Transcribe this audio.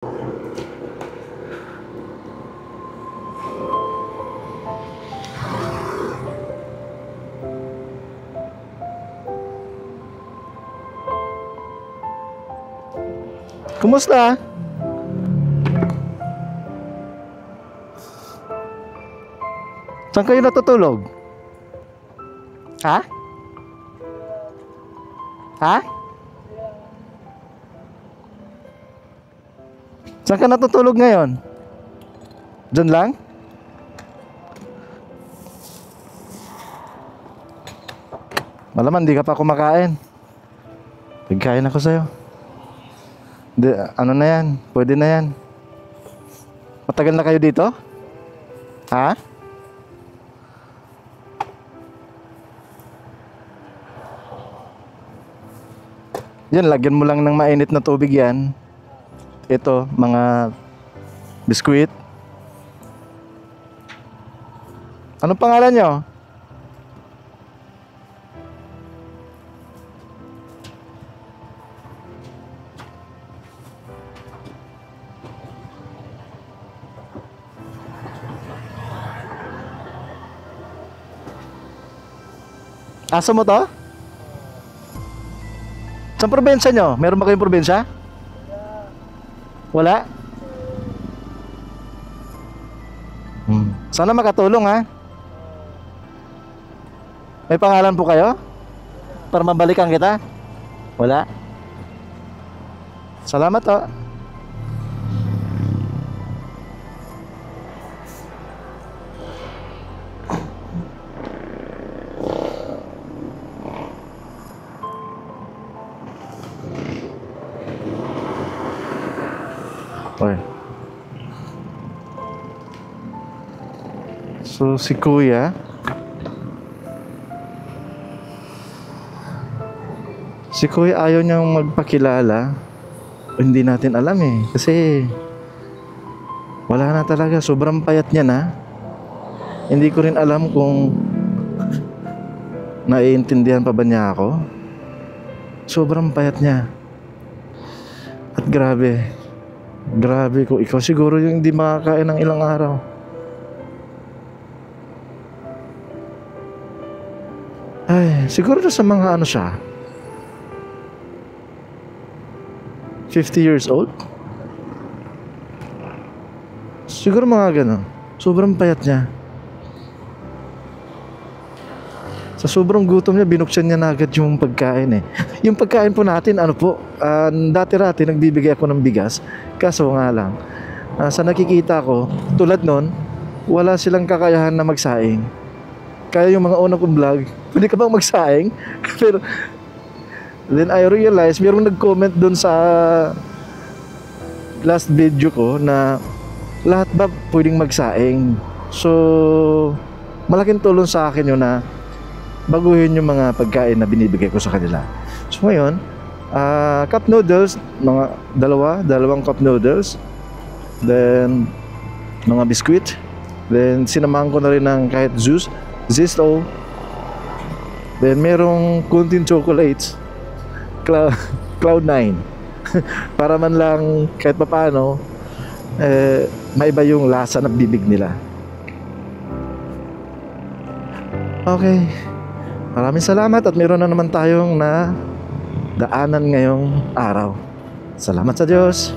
Kumusta? Saan kayo natutulog? Ha? Ha? Saan ka natutulog ngayon? Diyan lang? Malaman, di ka pa kumakain. Pagkain ako sa'yo. Ano na yan? Pwede na yan. Matagal na kayo dito? Ha? Yan, lagyan mo lang ng mainit na tubig yan. Ito, mga biskuit. Anong pangalan nyo? Aso mo to? Saan probinsya nyo? Meron ba kayong probinsya? Wala? Sana makatulong ha. May pangalan po kayo? Para mabalikan kita? Wala? Salamat to. Okay. So si Kuya ayaw niyang magpakilala. Hindi natin alam eh, kasi wala na talaga, sobrang payat niya na. Hindi ko rin alam kung naiintindihan pa ba niya ako. Sobrang payat niya. At grabe kung ikaw siguro yung hindi makakain ng ilang araw. Ay, siguro na sa mga ano siya, 50 years old. Siguro mga ganun. Sobrang payat niya. Sa sobrang gutom niya, binuksan niya na agad yung pagkain eh. Yung pagkain po natin, ano po, dati-rati nagbibigay ako ng bigas. Kaso nga lang, sa nakikita ko, tulad nun, wala silang kakayahan na magsaing. Kaya yung mga unang kong vlog, pwede ka bang magsaing? Pero then I realized, mayroong nag-comment dun sa last video ko na lahat ba pwedeng magsaing. So malaking tulong sa akin yun na baguhin yung mga pagkain na binibigay ko sa kanila. So ngayon, cup noodles, mga dalawang cup noodles, then mga biskuit, then sinamahan ko na rin ng kahit Zisto, then merong kunting chocolates, Cloud9 para man lang kahit papaano maiba yung lasa ng bibig nila. Okay, maraming salamat at meron na naman tayong na daanan ngayong araw. Salamat sa Diyos.